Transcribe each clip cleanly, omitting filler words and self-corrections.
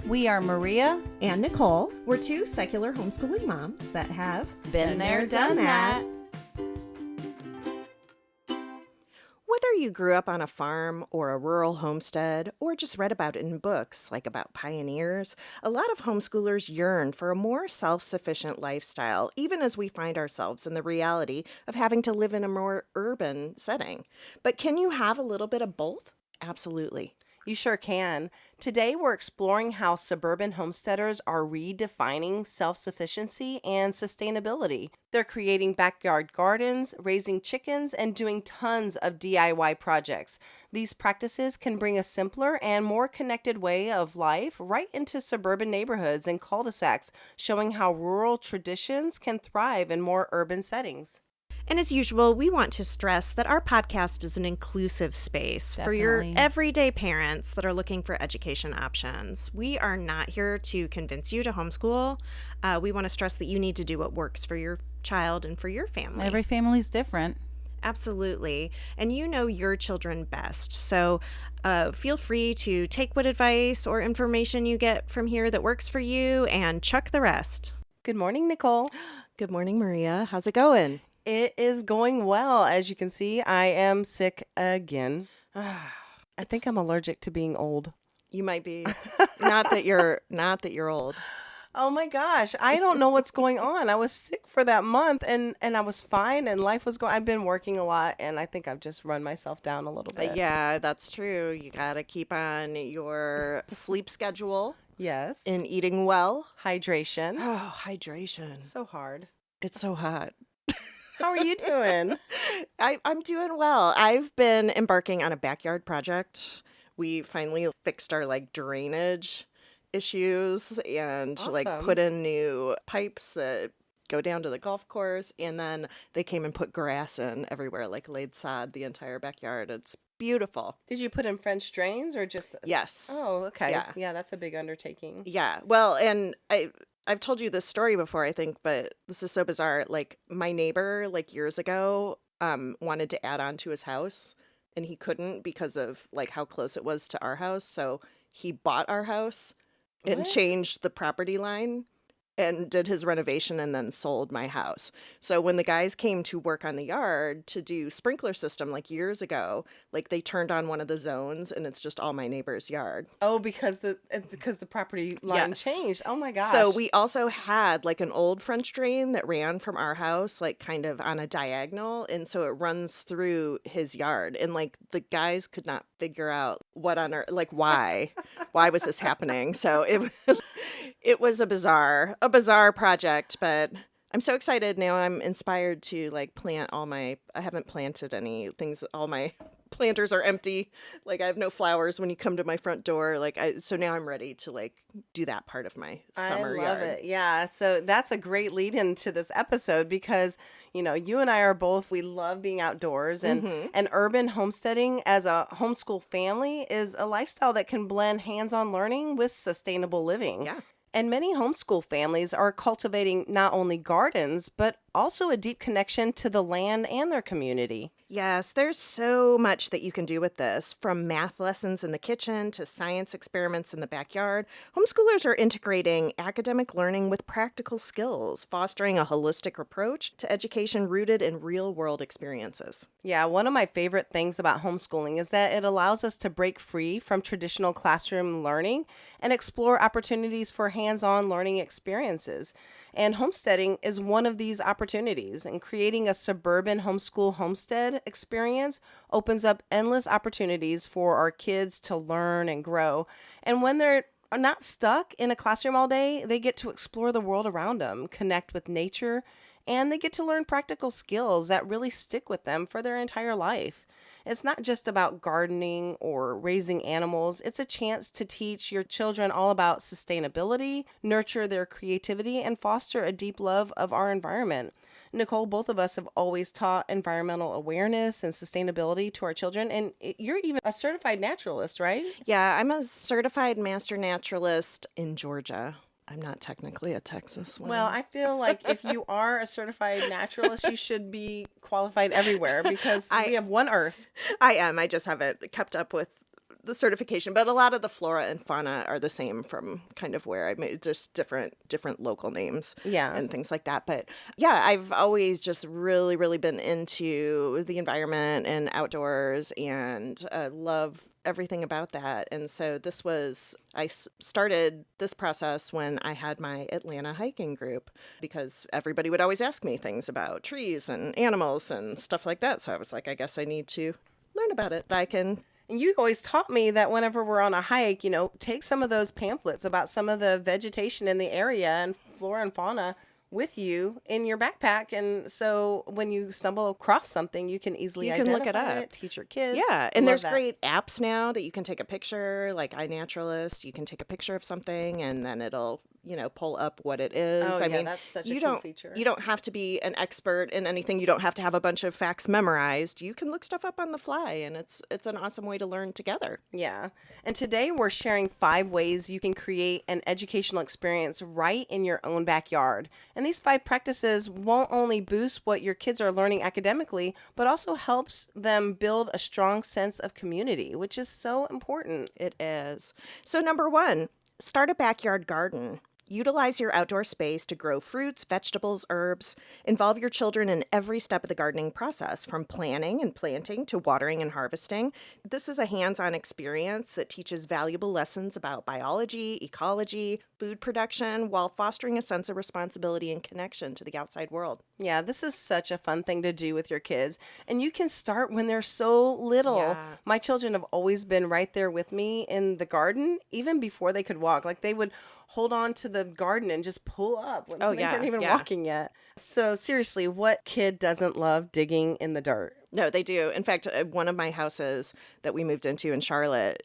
We are Maria and Nicole. We're two secular homeschooling moms that have been there, done that. Whether you grew up on a farm or a rural homestead or just read about it in books like about pioneers, a lot of homeschoolers yearn for a more self-sufficient lifestyle, even as we find ourselves in the reality of having to live in a more urban setting. But can you have a little bit of both? Absolutely. You sure can. Today, we're exploring how suburban homesteaders are redefining self-sufficiency and sustainability. They're creating backyard gardens, raising chickens, and doing tons of DIY projects. These practices can bring a simpler and more connected way of life right into suburban neighborhoods and cul-de-sacs, showing how rural traditions can thrive in more urban settings. And as usual, we want to stress that our podcast is an inclusive space for your everyday parents that are looking for education options. We are not here to convince you to homeschool. We want to stress that you need to do what works for your child and for your family. Every family's different. Absolutely. And you know your children best. So feel free to take what advice or information you get from here that works for you and chuck the rest. Good morning, Nicole. Good morning, Maria. How's it going? It is going well. As you can see, I am sick again. I think I'm allergic to being old. You might be. Not that you're old. Oh my gosh. I don't know what's going on. I was sick for that month and I was fine and life was going. I've been working a lot and I think I've just run myself down a little bit. Yeah, that's true. You got to keep on your sleep schedule. Yes. And eating well. Hydration. Oh, hydration. So hard. It's so hot. How are you doing? I'm doing well. I've been embarking on a backyard project. We finally fixed our drainage issues and Awesome. Put in new pipes that go down to the golf course. And then they came and put grass in everywhere, laid sod the entire backyard. It's beautiful. Did you put in French drains or just? Yes. Oh, okay. Yeah, that's a big undertaking. Yeah. Well, and I've told you this story before, I think, but this is so bizarre. My neighbor, years ago, wanted to add on to his house, and he couldn't because of, how close it was to our house. So he bought our house and changed the property line and did his renovation and then sold my house. So when the guys came to work on the yard to do sprinkler system, years ago, they turned on one of the zones and it's just all my neighbor's yard. Oh, because the property line changed. Oh my gosh. So we also had an old French drain that ran from our house, kind of on a diagonal. And so it runs through his yard. And the guys could not figure out what on earth, why was this happening? So it was a bizarre project, but I'm so excited now. I'm inspired to plant I haven't planted any things. All my planters are empty. I have no flowers when you come to my front door. So now I'm ready to do that part of my summer yard. I love it. Yeah. So that's a great lead into this episode because, you and I are both, we love being outdoors and urban homesteading as a homeschool family is a lifestyle that can blend hands-on learning with sustainable living. Yeah. And many homeschool families are cultivating not only gardens, but also a deep connection to the land and their community. Yes, there's so much that you can do with this, from math lessons in the kitchen to science experiments in the backyard. Homeschoolers are integrating academic learning with practical skills, fostering a holistic approach to education rooted in real-world experiences. Yeah, one of my favorite things about homeschooling is that it allows us to break free from traditional classroom learning and explore opportunities for hands-on learning experiences. And homesteading is one of these opportunities, and creating a suburban homeschool homestead experience opens up endless opportunities for our kids to learn and grow. And when they're not stuck in a classroom all day, they get to explore the world around them, connect with nature, and they get to learn practical skills that really stick with them for their entire life. It's not just about gardening or raising animals. It's a chance to teach your children all about sustainability, nurture their creativity, and foster a deep love of our environment. Nicole, both of us have always taught environmental awareness and sustainability to our children. And you're even a certified naturalist, right? Yeah, I'm a certified master naturalist in Georgia. I'm not technically a Texas one. Well, I feel like if you are a certified naturalist, you should be qualified everywhere because we have one Earth. I am. I just haven't kept up with the certification, but a lot of the flora and fauna are the same from kind of where I made, just different local names Yeah. and things like that. But yeah, I've always just really been into the environment and outdoors, and love everything about that. And so I started this process when I had my Atlanta hiking group, because everybody would always ask me things about trees and animals and stuff like that. So I was like, I guess I need to learn about it. I can. And you always taught me that whenever we're on a hike, take some of those pamphlets about some of the vegetation in the area and flora and fauna with you in your backpack. And so when you stumble across something, you can easily You can look it identify up. it, teach your kids. Yeah, and Love there's that. great apps now that you can take a picture, like iNaturalist. You can take a picture of something and then it'll, pull up what it is. Oh, I yeah, mean, that's such a you cool don't feature. you don't have to be an expert in anything. You don't have to have a bunch of facts memorized. You can look stuff up on the fly, and it's an awesome way to learn together. Yeah. And today we're sharing 5 ways you can create an educational experience right in your own backyard. And these 5 practices won't only boost what your kids are learning academically, but also helps them build a strong sense of community, which is so important. It is. So number 1, start a backyard garden. Utilize your outdoor space to grow fruits, vegetables, herbs. Involve your children in every step of the gardening process, from planning and planting to watering and harvesting. This is a hands-on experience that teaches valuable lessons about biology, ecology, food production, while fostering a sense of responsibility and connection to the outside world. Yeah, this is such a fun thing to do with your kids. And you can start when they're so little. Yeah. My children have always been right there with me in the garden, even before they could walk. Like they would hold on to the garden and just pull up when they weren't even walking yet. So seriously, what kid doesn't love digging in the dirt? No, they do. In fact, one of my houses that we moved into in Charlotte,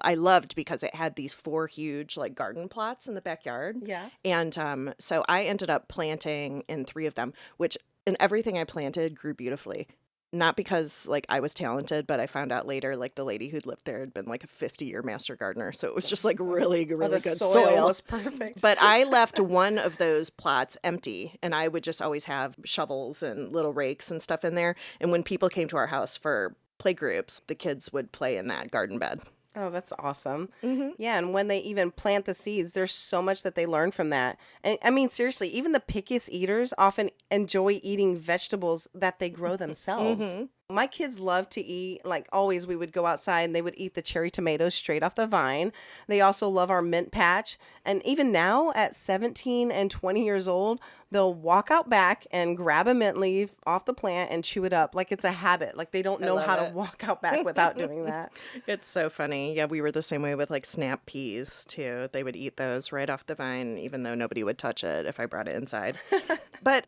I loved because it had these 4 huge garden plots in the backyard. Yeah. And so I ended up planting in 3 of them, and everything I planted grew beautifully. Not because I was talented, but I found out later the lady who'd lived there had been a 50-year master gardener. So it was just really The good soil soil. was perfect. But I left one of those plots empty, and I would just always have shovels and little rakes and stuff in there. And when people came to our house for play groups, the kids would play in that garden bed. Oh, that's awesome. Mm-hmm. Yeah, and when they even plant the seeds, there's so much that they learn from that. And I mean, seriously, even the pickiest eaters often enjoy eating vegetables that they grow themselves. Mm-hmm. My kids love to eat, always, we would go outside and they would eat the cherry tomatoes straight off the vine. They also love our mint patch. And even now at 17 and 20 years old, they'll walk out back and grab a mint leaf off the plant and chew it up like it's a habit. They don't know how to walk out back without doing that. It's so funny. Yeah, we were the same way with snap peas too. They would eat those right off the vine, even though nobody would touch it if I brought it inside. But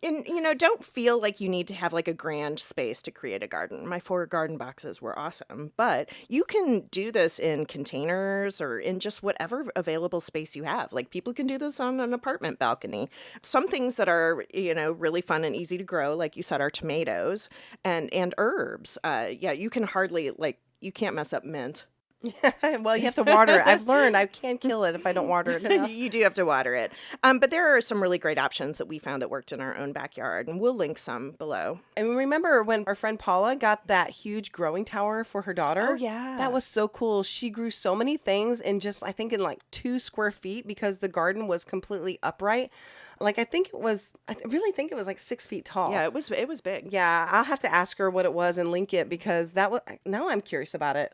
don't feel like you need to have a grand space to create a garden. My 4 garden boxes were awesome, but you can do this in containers or in just whatever available space you have. People can do this on an apartment balcony. Some things that are, really fun and easy to grow, like you said, are tomatoes and herbs. Yeah, you can hardly, you can't mess up mint. Well, you have to water it. I've learned I can't kill it if I don't water it enough. You do have to water it. But there are some really great options that we found that worked in our own backyard, and we'll link some below. And remember when our friend Paula got that huge growing tower for her daughter? Oh, yeah. That was so cool. She grew so many things in just, I think, in 2 square feet because the garden was completely upright. I really think it was 6 feet tall. Yeah, it was big. Yeah, I'll have to ask her what it was and link it because now I'm curious about it.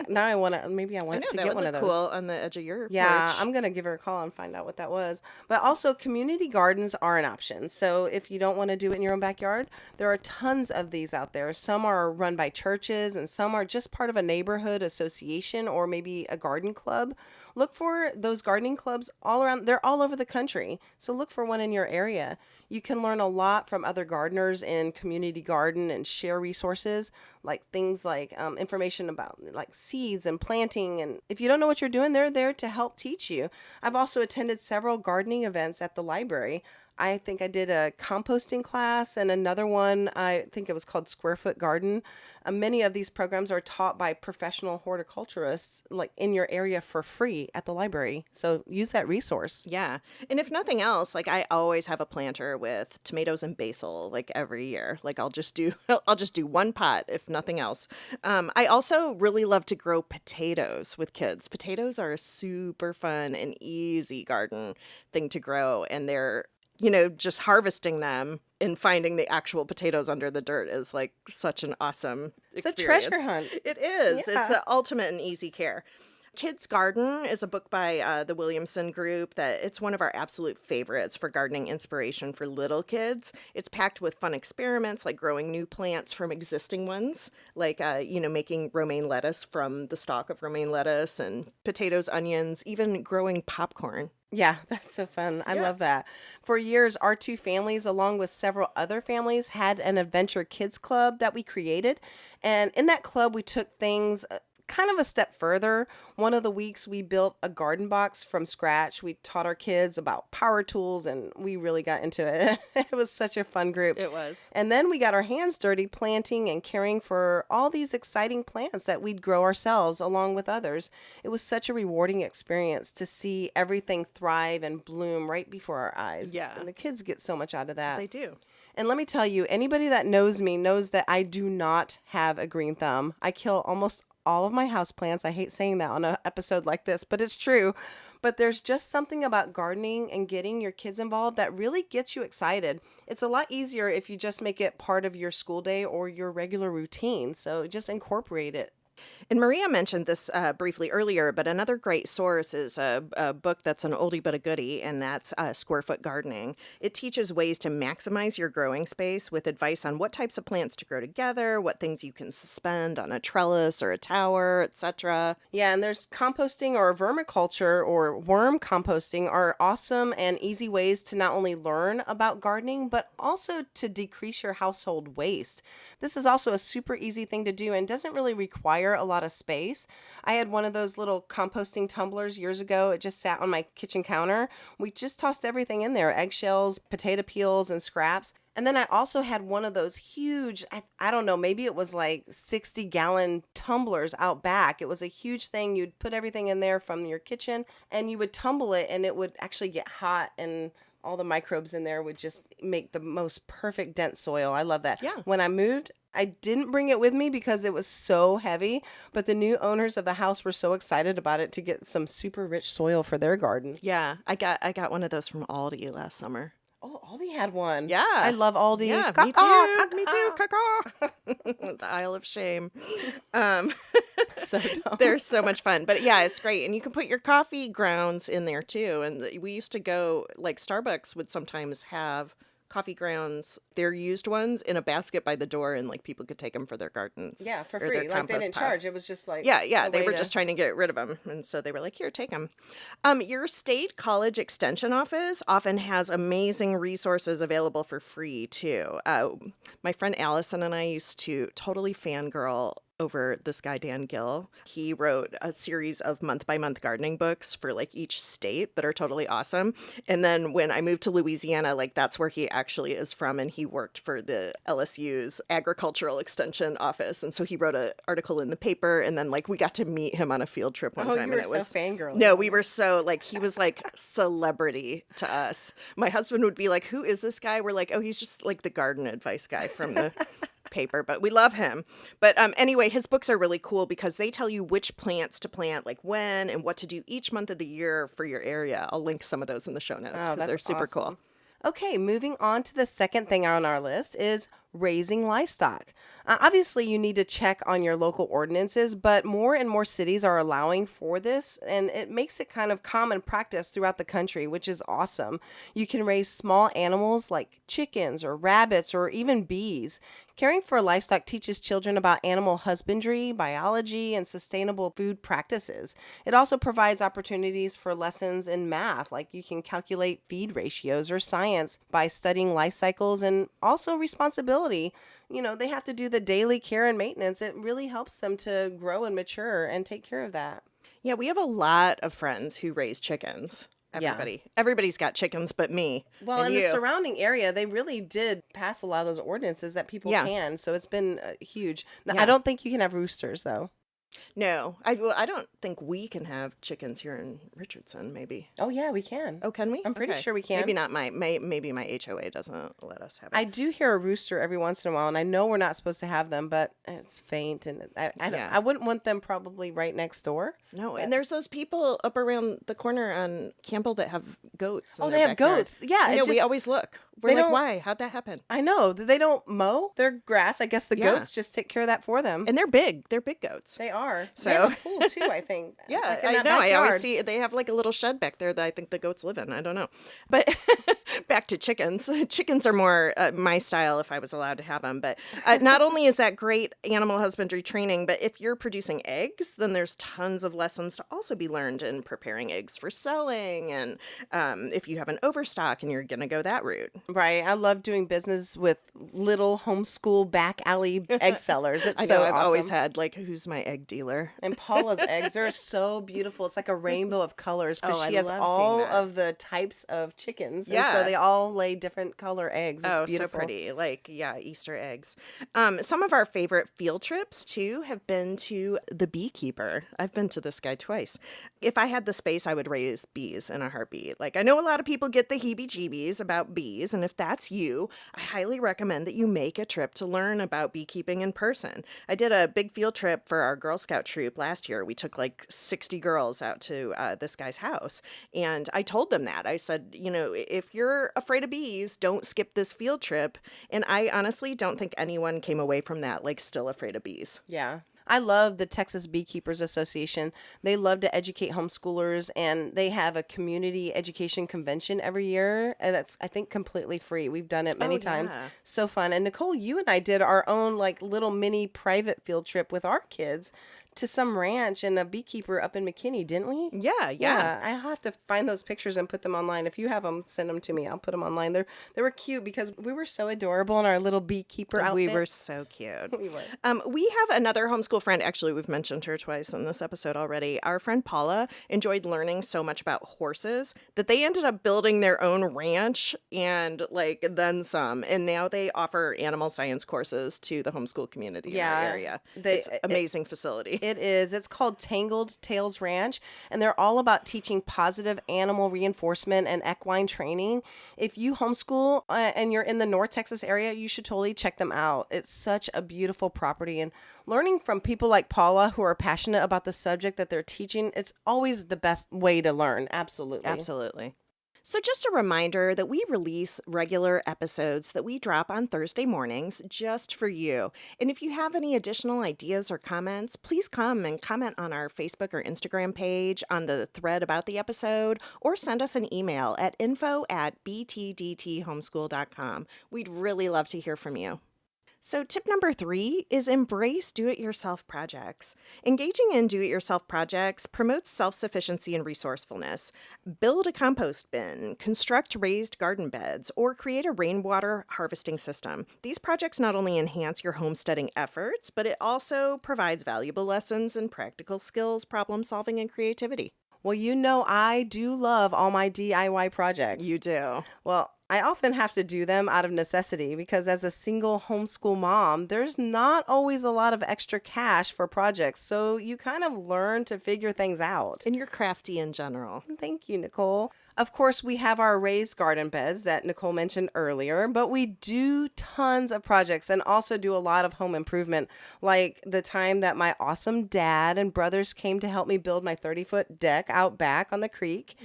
Now I want to, maybe I want to get one of those. Cool on the edge of your Yeah, porch. I'm going to give her a call and find out what that was. But also, community gardens are an option. So if you don't want to do it in your own backyard, there are tons of these out there. Some are run by churches and some are just part of a neighborhood association or maybe a garden club. Look for those gardening clubs all around. They're all over the country. So look for one in your area. You can learn a lot from other gardeners in community garden and share resources things like information about seeds and planting. And if you don't know what you're doing, they're there to help teach you. I've also attended several gardening events at the library. I think I did a composting class and another one, I think it was called Square Foot Garden. Many of these programs are taught by professional horticulturists like in your area for free at the library. So use that resource. Yeah. And if nothing else, like I always have a planter with tomatoes and basil like every year. Like I'll just do I'll just do one pot if nothing else. I also really love to grow potatoes with kids. Potatoes are a super fun and easy garden thing to grow, and they're just harvesting them and finding the actual potatoes under the dirt is like such an awesome It's a experience. treasure hunt. It is. It's Yeah. the ultimate in easy care. Kids Garden is a book by the Williamson Group that it's one of our absolute favorites for gardening inspiration for little kids. It's packed with fun experiments like growing new plants from existing ones, like, making romaine lettuce from the stalk of romaine lettuce and potatoes, onions, even growing popcorn. Yeah, that's so fun. I Yeah. love that. For years, our two families, along with several other families, had an adventure kids club that we created. And in that club, we took things kind of a step further. One of the weeks, we built a garden box from scratch. We taught our kids about power tools, and we really got into it. It was such a fun group. It was. And then we got our hands dirty planting and caring for all these exciting plants that we'd grow ourselves along with others. It was such a rewarding experience to see everything thrive and bloom right before our eyes. Yeah. And the kids get so much out of that. They do. And let me tell you, anybody that knows me knows that I do not have a green thumb. I kill almost all of my houseplants. I hate saying that on an episode like this, but it's true. But there's just something about gardening and getting your kids involved that really gets you excited. It's a lot easier if you just make it part of your school day or your regular routine. So just incorporate it. And Maria mentioned this briefly earlier, but another great source is a book that's an oldie but a goodie, and that's Square Foot Gardening. It teaches ways to maximize your growing space with advice on what types of plants to grow together, what things you can suspend on a trellis or a tower, etc. Yeah, and there's composting or vermiculture or worm composting are awesome and easy ways to not only learn about gardening, but also to decrease your household waste. This is also a super easy thing to do and doesn't really require a lot of space. I had one of those little composting tumblers years ago. It just sat on my kitchen counter. We just tossed everything in there, eggshells, potato peels, and scraps. And then I also had one of those huge, I don't know, maybe it was like 60-gallon tumblers out back. It was a huge thing. You'd put everything in there from your kitchen and you would tumble it and it would actually get hot and all the microbes in there would just make the most perfect dense soil. I love that. Yeah. When I moved, I didn't bring it with me because it was so heavy, but the new owners of the house were so excited about it to get some super rich soil for their garden. Yeah, I got one of those from Aldi last summer. Oh, Aldi had one. Yeah. I love Aldi. Yeah, me Caw-caw, too. Me too. caw-caw. Caw-caw. The Isle of Shame. So dumb. They're so much fun. But yeah, it's great. And you can put your coffee grounds in there too. And we used to go, like Starbucks would sometimes have coffee grounds, their used ones, in a basket by the door, and like people could take them for their gardens. Yeah, for or their free. Like they compost didn't pile. charge. It was just like Yeah, a they way were to- just trying to get rid of them, and so they were like, "Here, take them." Your state college extension office often has amazing resources available for free too. My friend Allison and I used to totally fangirl over this guy Dan Gill. He wrote a series of month-by-month gardening books for like each state that are totally awesome. And then when I moved to Louisiana, like that's where he actually is from, and he worked for the LSU's agricultural extension office. And so he wrote an article in the paper, and then like we got to meet him on a field trip one Oh, time, you were and it so was fangirl. no, we were so like he was like celebrity to us. My husband would be like, "Who is this guy?" We're like, "Oh, he's just like the garden advice guy from the paper," but we love him. But anyway, his books are really cool because they tell you which plants to plant, like when, and what to do each month of the year for your area. I'll link some of those in the show notes Oh, because that's they're super awesome. cool. Okay, moving on to the second thing on our list is raising livestock. Obviously, you need to check on your local ordinances, but more and more cities are allowing for this, and it makes it kind of common practice throughout the country, which is awesome. You can raise small animals like chickens or rabbits or even bees. Caring for livestock teaches children about animal husbandry, biology, and sustainable food practices. It also provides opportunities for lessons in math, like you can calculate feed ratios, or science by studying life cycles, and also responsibility. You know, they have to do the daily care and maintenance. It really helps them to grow and mature and take care of that. Yeah, we have a lot of friends who raise chickens. Yeah. Everybody's got chickens but me Well, and in the you. surrounding area, they really did pass a lot of those ordinances that people Yeah. can. So it's been huge. Now, I Yeah. don't think you can have roosters, though. No, I don't think we can have chickens here in Richardson. Maybe. Oh, yeah, we can. Oh, can we? I'm pretty Okay. sure we can. Maybe not maybe my HOA doesn't let us have it. I do hear a rooster every once in a while, and I know we're not supposed to have them, but it's faint, and Yeah. I wouldn't want them probably right next door. No, and there's those people up around the corner on Campbell that have goats. In Oh, their they have backyard. goats. Yeah, I it know. We just- always look. We're they like, don't- why? How'd that happen? I know. They don't mow their grass. I guess the Yeah. goats just take care of that for them. And they're big. They're big goats. They are. So- They have a pool, too, I think. Yeah, Like in I that know. I always backyard. see they have like a little shed back there that I think the goats live in. I don't know. But back to chickens. Chickens are more my style if I was allowed to have them. But not only is that great animal husbandry training, but if you're producing eggs, then there's tons of lessons to also be learned in preparing eggs for selling. And if you have an overstock and you're going to go that route. Right. I love doing business with little homeschool back alley egg sellers. It's I know. so I've awesome. always had like, who's my egg dealer? And Paula's eggs, they're so beautiful. It's like a rainbow of colors because Oh, she I has love all seeing that. of the types of chickens. And Yeah. so they all lay different color eggs. It's Oh, beautiful. so pretty. Like, yeah, Easter eggs. Some of our favorite field trips, too, have been to the beekeeper. I've been to this guy twice. If I had the space, I would raise bees in a heartbeat. Like, I know a lot of people get the heebie-jeebies about bees, and if that's you, I highly recommend that you make a trip to learn about beekeeping in person. I did a big field trip for our Girl Scout troop last year. We took like 60 girls out to this guy's house, and I told them that. I said, you know, if you're afraid of bees, don't skip this field trip. And I honestly don't think anyone came away from that like still afraid of bees. Yeah. I love the Texas Beekeepers Association. They love to educate homeschoolers, and they have a community education convention every year. And that's, I think, completely free. We've done it many times. yeah. So fun. And Nicole, you and I did our own like little mini private field trip with our kids to some ranch and a beekeeper up in McKinney, didn't we? Yeah. I have to find those pictures and put them online. If you have them, send them to me. I'll put them online. They were cute because we were so adorable in our little beekeeper outfit. We were so cute. We were. We have another homeschool friend. Actually, we've mentioned her twice in this episode already. Our friend Paula enjoyed learning so much about horses that they ended up building their own ranch and like then some. And now they offer animal science courses to the homeschool community in our area. It's an amazing facility. It is. It's called Tangled Tails Ranch, and they're all about teaching positive animal reinforcement and equine training. If you homeschool and you're in the North Texas area, you should totally check them out. It's such a beautiful property, and learning from people like Paula who are passionate about the subject that they're teaching, it's always the best way to learn. Absolutely. Absolutely. So just a reminder that we release regular episodes that we drop on Thursday mornings just for you. And if you have any additional ideas or comments, please come and comment on our Facebook or Instagram page on the thread about the episode, or send us an email at info@btdthomeschool.com. We'd really love to hear from you. So tip number 3 is embrace do-it-yourself projects. Engaging in do-it-yourself projects promotes self-sufficiency and resourcefulness. Build a compost bin, construct raised garden beds, or create a rainwater harvesting system. These projects not only enhance your homesteading efforts, but it also provides valuable lessons in practical skills, problem solving, and creativity. Well, you know, I do love all my DIY projects. You do. Well, I often have to do them out of necessity because as a single homeschool mom, there's not always a lot of extra cash for projects. So you kind of learn to figure things out. And you're crafty in general. Thank you, Nicole. Of course, we have our raised garden beds that Nicole mentioned earlier, but we do tons of projects and also do a lot of home improvement, like the time that my awesome dad and brothers came to help me build my 30-foot deck out back on the creek.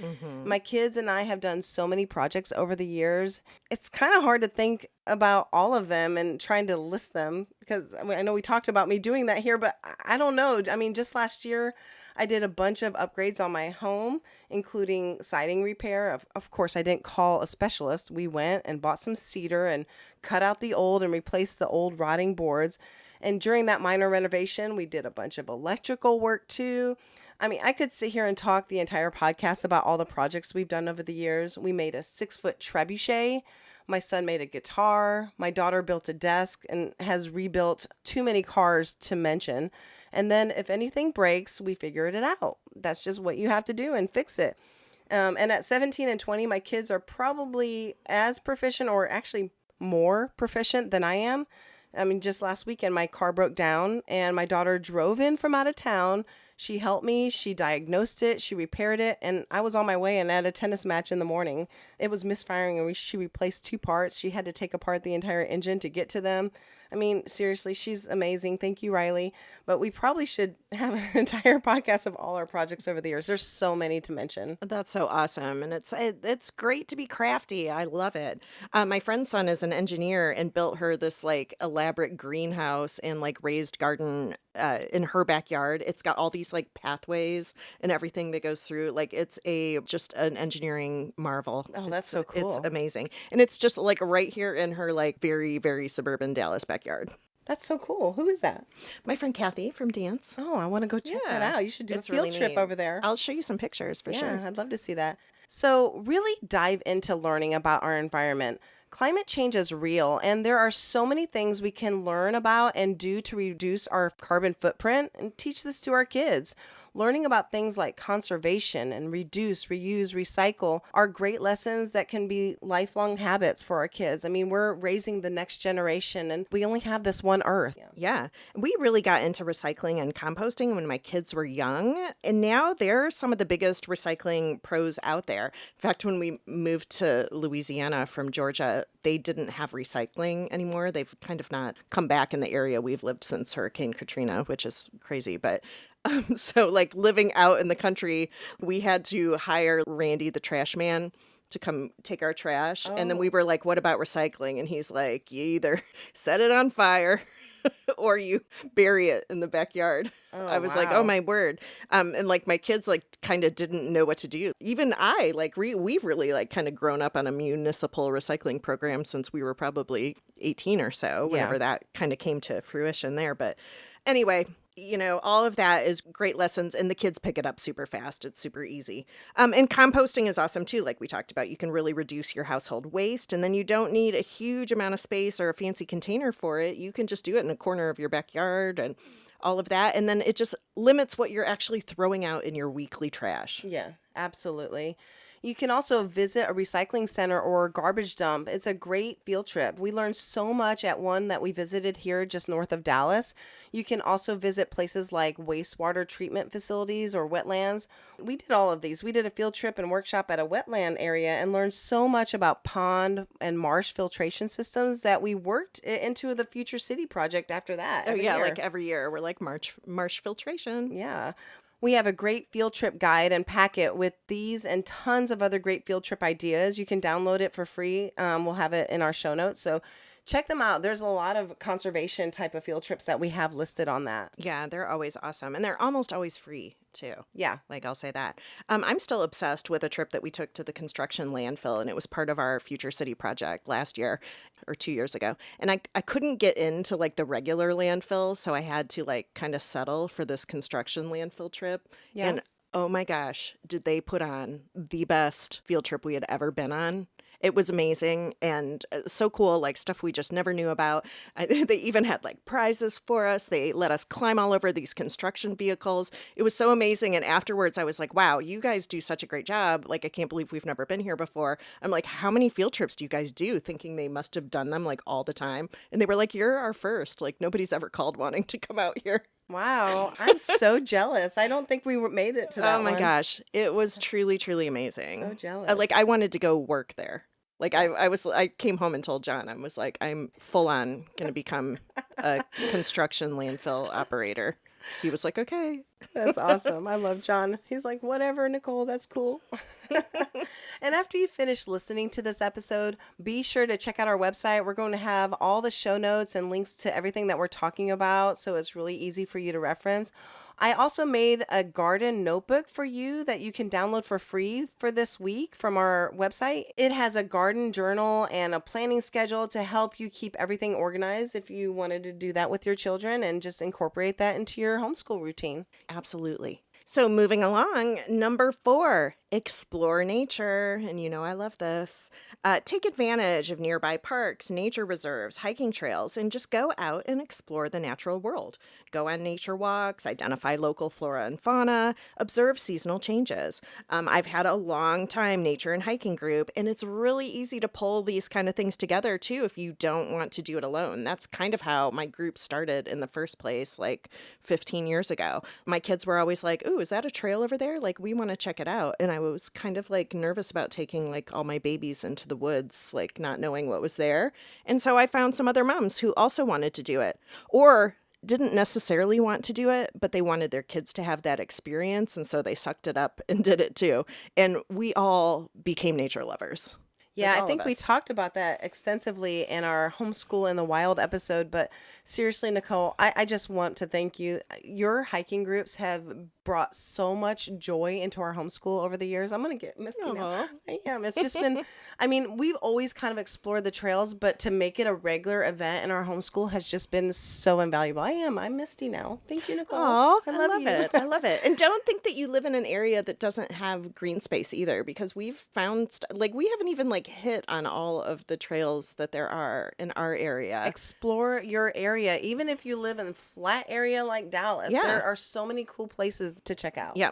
My kids and I have done so many projects over the years. It's kind of hard to think about all of them and trying to list them because I know we talked about me doing that here, but I don't know. I mean, just last year, I did a bunch of upgrades on my home, including siding repair. Of course, I didn't call a specialist. We went and bought some cedar and cut out the old and replaced the old rotting boards. And during that minor renovation, we did a bunch of electrical work too. I mean, I could sit here and talk the entire podcast about all the projects we've done over the years. We made a 6-foot trebuchet. My son made a guitar. My daughter built a desk and has rebuilt too many cars to mention. And then if anything breaks, we figured it out. That's just what you have to do and fix it. And at 17 and 20, my kids are probably as proficient or actually more proficient than I am. I mean, just last weekend, my car broke down and my daughter drove in from out of town. She helped me. She diagnosed it. She repaired it. And I was on my way and at a tennis match in the morning. It was misfiring and she replaced 2 parts. She had to take apart the entire engine to get to them. I mean, seriously, she's amazing. Thank you, Riley. But we probably should have an entire podcast of all our projects over the years. There's so many to mention. That's so awesome. And it's great to be crafty. I love it. My friend's son is an engineer and built her this like elaborate greenhouse and like raised garden in her backyard. It's got all these like pathways and everything that goes through. Like it's just an engineering marvel. Oh, that's so cool. It's amazing. And it's just like right here in her like very, very suburban Dallas backyard. That's so cool. Who is that? My friend Kathy from dance. Oh, I want to go check that out. You should do a field trip over there. I'll show you some pictures for sure. Yeah, I'd love to see that. So really dive into learning about our environment. Climate change is real, and there are so many things we can learn about and do to reduce our carbon footprint and teach this to our kids. Learning about things like conservation and reduce, reuse, recycle are great lessons that can be lifelong habits for our kids. I mean, we're raising the next generation, and we only have this one earth. Yeah. We really got into recycling and composting when my kids were young, and now they're some of the biggest recycling pros out there. In fact, when we moved to Louisiana from Georgia, they didn't have recycling anymore. They've kind of not come back in the area we've lived since Hurricane Katrina, which is crazy. But so like living out in the country, we had to hire Randy, the trash man, to come take our trash. And then we were like, what about recycling? And he's like, you either set it on fire or you bury it in the backyard. I was like, oh my word. And like my kids like kind of didn't know what to do. Even I, like we've really like kind of grown up on a municipal recycling program since we were probably 18 or so, whenever that kind of came to fruition there. But anyway, you know, all of that is great lessons and the kids pick it up super fast. It's super easy. And composting is awesome too. Like we talked about, you can really reduce your household waste and then you don't need a huge amount of space or a fancy container for it. You can just do it in a corner of your backyard and all of that. And then it just limits what you're actually throwing out in your weekly trash. Yeah, absolutely. You can also visit a recycling center or a garbage dump. It's a great field trip. We learned so much at one that we visited here just north of Dallas. You can also visit places like wastewater treatment facilities or wetlands. We did all of these. We did a field trip and workshop at a wetland area and learned so much about pond and marsh filtration systems that we worked into the Future City project after that. Oh yeah, like every year we're like marsh filtration. Yeah. We have a great field trip guide and packet with these and tons of other great field trip ideas. You can download it for free. We'll have it in our show notes. So check them out. There's a lot of conservation type of field trips that we have listed on that. Yeah, they're always awesome. And they're almost always free too. Yeah. Like I'll say that. I'm still obsessed with a trip that we took to the construction landfill, and it was part of our Future City project last year or 2 years ago. And I couldn't get into like the regular landfill, so I had to like kind of settle for this construction landfill trip. Yeah. And oh my gosh, did they put on the best field trip we had ever been on. It was amazing and so cool, like stuff we just never knew about. They even had like prizes for us. They let us climb all over these construction vehicles. It was so amazing. And afterwards, I was like, wow, you guys do such a great job. Like, I can't believe we've never been here before. I'm like, how many field trips do you guys do? Thinking they must have done them like all the time. And they were like, you're our first. Like, nobody's ever called wanting to come out here. Wow, I'm so jealous. I don't think we made it to that Oh my one. gosh. It was truly, truly amazing. So jealous. Like, I wanted to go work there. Like I came home and told John, I was like, I'm full on going to become a construction landfill operator. He was like, okay. That's awesome. I love John. He's like, whatever, Nicole, that's cool. And after you finish listening to this episode, be sure to check out our website. We're going to have all the show notes and links to everything that we're talking about, so it's really easy for you to reference. I also made a garden notebook for you that you can download for free for this week from our website. It has a garden journal and a planning schedule to help you keep everything organized if you wanted to do that with your children and just incorporate that into your homeschool routine. Absolutely. So moving along, number 4, explore nature. And I love this. Take advantage of nearby parks, nature reserves, hiking trails, and just go out and explore the natural world. Go on nature walks, identify local flora and fauna, observe seasonal changes. I've had a long time nature and hiking group, and it's really easy to pull these kind of things together too if you don't want to do it alone. That's kind of how my group started in the first place, like 15 years ago. My kids were always like, "Ooh, is that a trail over there? Like, we want to check it out." And I was kind of like nervous about taking like all my babies into the woods, like not knowing what was there. And so I found some other moms who also wanted to do it, or didn't necessarily want to do it, but they wanted their kids to have that experience. And so they sucked it up and did it too. And we all became nature lovers. Yeah, Like I all think of we us. talked about that extensively in our Homeschool in the Wild episode. But seriously, Nicole, I just want to thank you. Your hiking groups have brought so much joy into our homeschool over the years. I'm going to get misty now. Aw. I am. It's just been, I mean, we've always kind of explored the trails, but to make it a regular event in our homeschool has just been so invaluable. I'm misty now. Thank you, Nicole. Oh, I I love love you. it. I love it. And don't think that you live in an area that doesn't have green space either, because we've found, like, we haven't even like hit on all of the trails that there are in our area. Explore your area. Even if you live in a flat area like Dallas, Yeah. there are so many cool places to check out. Yeah.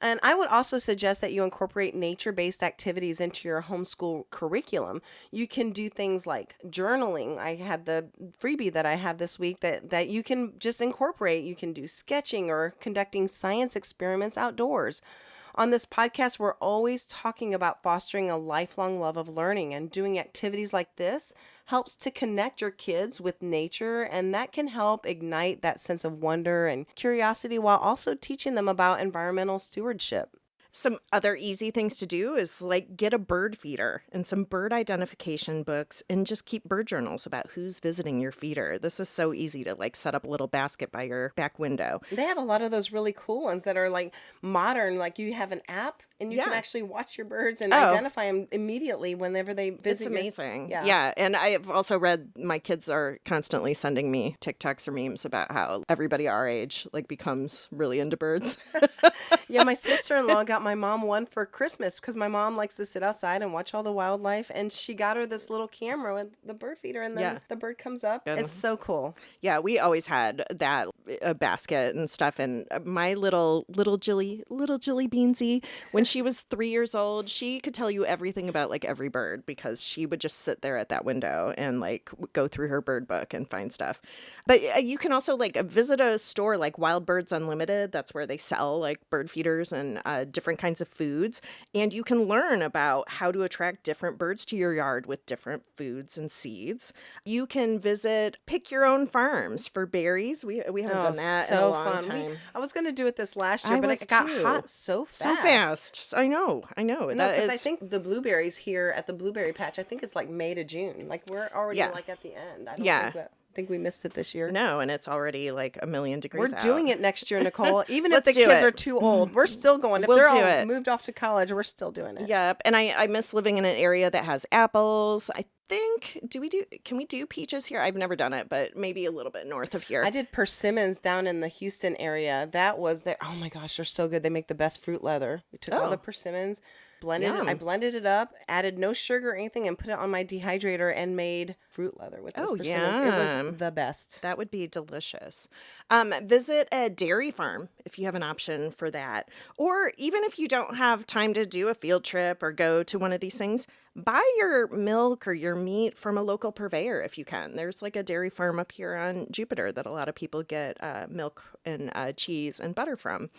And I would also suggest that you incorporate nature-based activities into your homeschool curriculum. You can do things like journaling. I had the freebie that I have this week that you can just incorporate. You can do sketching or conducting science experiments outdoors. On this podcast, we're always talking about fostering a lifelong love of learning, and doing activities like this helps to connect your kids with nature, and that can help ignite that sense of wonder and curiosity while also teaching them about environmental stewardship. Some other easy things to do is like get a bird feeder and some bird identification books, and just keep bird journals about who's visiting your feeder. This is so easy to like set up a little basket by your back window. They have a lot of those really cool ones that are like modern, like you have an app and you can Yeah. actually watch your birds and Oh. identify them immediately whenever they It's visit. amazing. Yeah. Yeah. And I have also read, my kids are constantly sending me TikToks or memes about how everybody our age like becomes really into birds. Yeah, my sister-in-law got my mom one for Christmas because my mom likes to sit outside and watch all the wildlife, and she got her this little camera with the bird feeder, and then Yeah. the bird comes up. Good. It's so cool. Yeah, we always had that a basket and stuff. And my little Jilly Beansy, when she was 3 years old, she could tell you everything about like every bird, because she would just sit there at that window and like go through her bird book and find stuff. But you can also like visit a store like Wild Birds Unlimited. That's where they sell like bird feeders and different kinds of foods, and you can learn about how to attract different birds to your yard with different foods and seeds. You can visit pick your own farms for berries. We haven't done that in a long time. I was going to do it this last year, I but was it got too. hot so fast. So fast. I know. No, That because I is- think the blueberries here at the blueberry patch, I think it's like May to June. Like we're already Yeah. like at the end. I don't Yeah. think we missed it this year. No, and it's already like a million We're degrees out. doing it next year, Nicole. Even if Let's the do kids it. are too old, we're still going. If We'll they're do all it. moved off to college, we're still doing it. Yep. And I miss living in an area that has apples. I think, can we do peaches here? I've never done it, but maybe a little bit north of here. I did persimmons down in the Houston area. That was there. Oh my gosh, they're so good. They make the best fruit leather. We took all Oh. the persimmons, blended it. Yum. I blended it up, added no sugar or anything, and put it on my dehydrator and made fruit leather with those Oh, persimmons. It yum. was the best. That would be delicious. Visit a dairy farm if you have an option for that. Or even if you don't have time to do a field trip or go to one of these things, buy your milk or your meat from a local purveyor if you can. There's like a dairy farm up here on Jupiter that a lot of people get milk and cheese and butter from.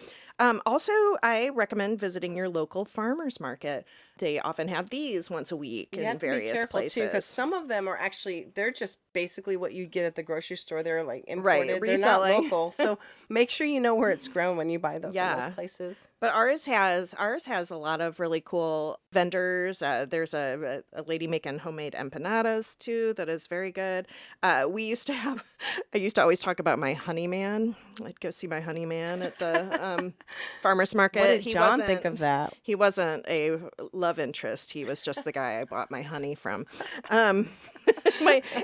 Also, I recommend visiting your local farmers market. They often have these once a week You in have to be various careful places. too, because some of them are actually, they're just basically what you get at the grocery store. They're like Right, imported. They're not reselling. local. So make sure you know where it's grown when you buy them from Yeah. those places. But ours has a lot of really cool vendors. There's a lady making homemade empanadas too that is very good. We used to have, I used to always talk about my honey man. I'd go see my honey man at the farmer's market. What did He John wasn't- think of that? He wasn't a love interest. He was just the guy I bought my honey from. Um,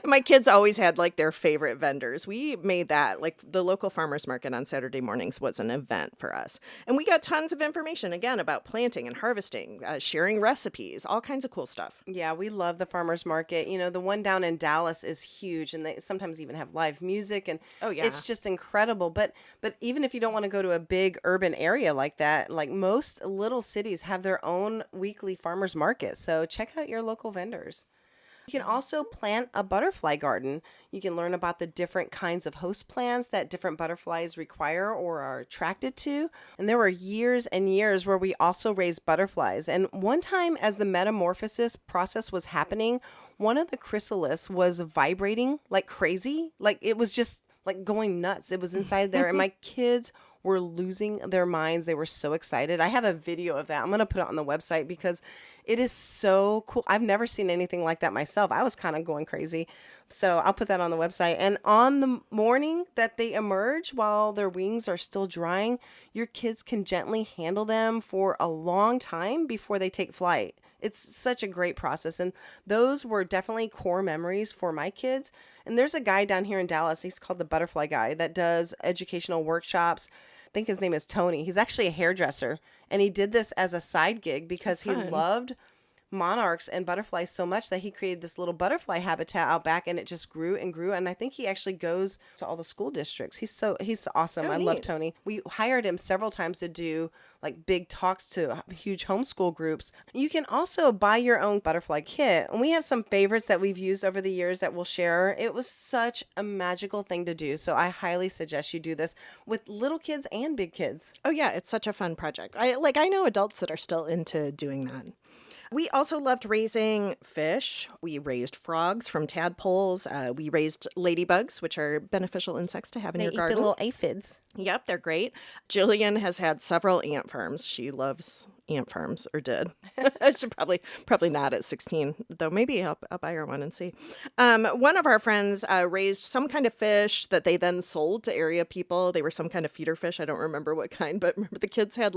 My kids always had like their favorite vendors. We made that like the local farmers market on Saturday mornings was an event for us. And we got tons of information again about planting and harvesting, sharing recipes, all kinds of cool stuff. Yeah, we love the farmers market. You know, the one down in Dallas is huge, and they sometimes even have live music, and Oh yeah. it's just incredible. But even if you don't want to go to a big urban area like that, like most little cities have their own weekly farmers market. So check out your local vendors. You can also plant a butterfly garden. You can learn about the different kinds of host plants that different butterflies require or are attracted to. And there were years and years where we also raised butterflies. And one time, as the metamorphosis process was happening, one of the chrysalis was vibrating like crazy. Like it was just like going nuts. It was inside there. And my kids were losing their minds. They were so excited. I have a video of that. I'm going to put it on the website because it is so cool. I've never seen anything like that myself. I was kind of going crazy. So I'll put that on the website. And on the morning that they emerge while their wings are still drying, your kids can gently handle them for a long time before they take flight. It's such a great process. And those were definitely core memories for my kids. And there's a guy down here in Dallas, he's called the Butterfly Guy, that does educational workshops. I think his name is Tony. He's actually a hairdresser. And he did this as a side gig because he loved monarchs and butterflies so much that he created this little butterfly habitat out back, and it just grew and grew. And I think he actually goes to all the school districts. He's awesome. Oh, I love neat. Tony. We hired him several times to do like big talks to huge homeschool groups. You can also buy your own butterfly kit. And we have some favorites that we've used over the years that we'll share. It was such a magical thing to do. So I highly suggest you do this with little kids and big kids. Oh yeah, it's such a fun project. I know adults that are still into doing that. We also loved raising fish. We raised frogs from tadpoles. We raised ladybugs, which are beneficial insects to have in They your eat garden. the little aphids. Yep, they're great. Jillian has had several ant farms. She loves ant farms, or did. I should probably not at 16, though maybe I'll buy her one and see. One of our friends raised some kind of fish that they then sold to area people. They were some kind of feeder fish. I don't remember what kind, but remember the kids had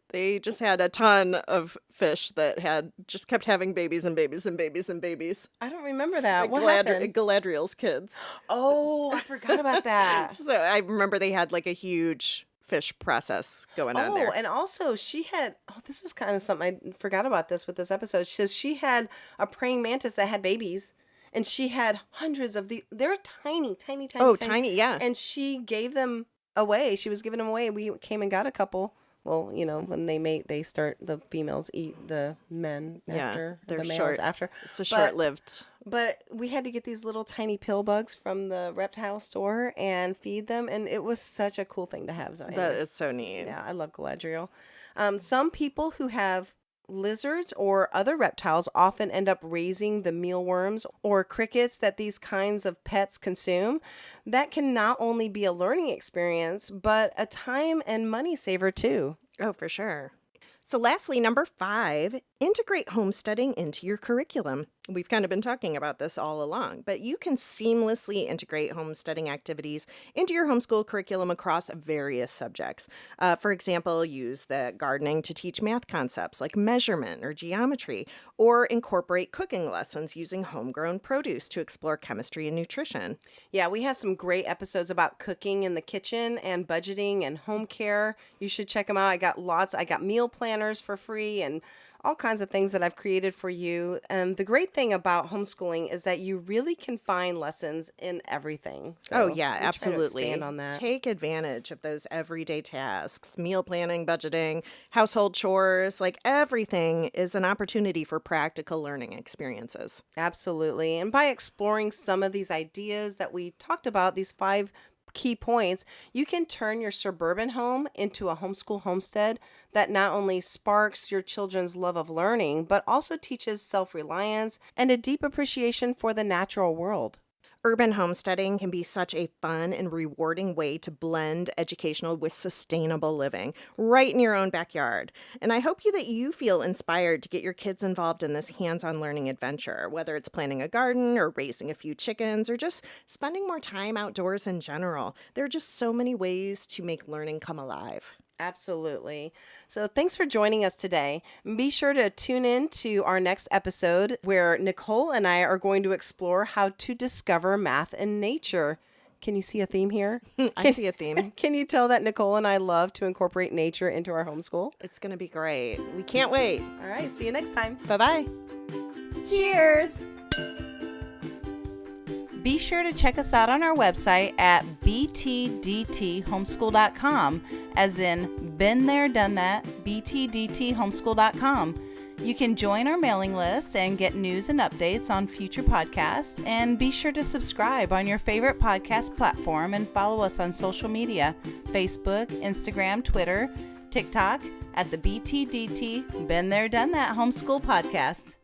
they just had a ton of fish that had just kept having babies and babies and babies and babies. I don't remember that. Like What happened? Galadriel's kids. Oh, I forgot about that. So I remember they had like a huge fish process going on there. And also she had, this is kind of something I forgot about this with this episode. She had a praying mantis that had babies, and she had hundreds of they're tiny, tiny, tiny. Oh, tiny, yeah. And she gave them away. She was giving them away. We came and got a couple. Well, you know, when they mate, the females eat the men after, they're the males short. after. It's a short-lived. But we had to get these little tiny pill bugs from the reptile store and feed them, and it was such a cool thing to have. So That is so neat. yeah, I love Galadriel. Some people who have lizards or other reptiles often end up raising the mealworms or crickets that these kinds of pets consume. That can not only be a learning experience, but a time and money saver too. Oh, for sure. So lastly, number 5, integrate homesteading into your curriculum. We've kind of been talking about this all along, but you can seamlessly integrate homesteading activities into your homeschool curriculum across various subjects. For example, use the gardening to teach math concepts like measurement or geometry, or incorporate cooking lessons using homegrown produce to explore chemistry and nutrition. Yeah, we have some great episodes about cooking in the kitchen and budgeting and home care. You should check them out. I got meal planners for free and all kinds of things that I've created for you. And the great thing about homeschooling is that you really can find lessons in everything. So Oh, yeah, we try to absolutely. expand on that. Take advantage of those everyday tasks, meal planning, budgeting, household chores, like everything is an opportunity for practical learning experiences. Absolutely. And by exploring some of these ideas that we talked about, these 5 key points, you can turn your suburban home into a homeschool homestead that not only sparks your children's love of learning, but also teaches self-reliance and a deep appreciation for the natural world. Urban homesteading can be such a fun and rewarding way to blend educational with sustainable living right in your own backyard. And I hope that you feel inspired to get your kids involved in this hands-on learning adventure, whether it's planting a garden or raising a few chickens or just spending more time outdoors in general. There are just so many ways to make learning come alive. Absolutely. So thanks for joining us today. Be sure to tune in to our next episode where Nicole and I are going to explore how to discover math in nature. Can you see a theme here? I see a theme. Can you tell that Nicole and I love to incorporate nature into our homeschool? It's going to be great. We can't wait. All right. See you next time. Bye-bye. Cheers. Be sure to check us out on our website at btdthomeschool.com, as in been there, done that, btdthomeschool.com. You can join our mailing list and get news and updates on future podcasts, and be sure to subscribe on your favorite podcast platform and follow us on social media, Facebook, Instagram, Twitter, TikTok at the BTDT Been There, Done That Homeschool Podcast.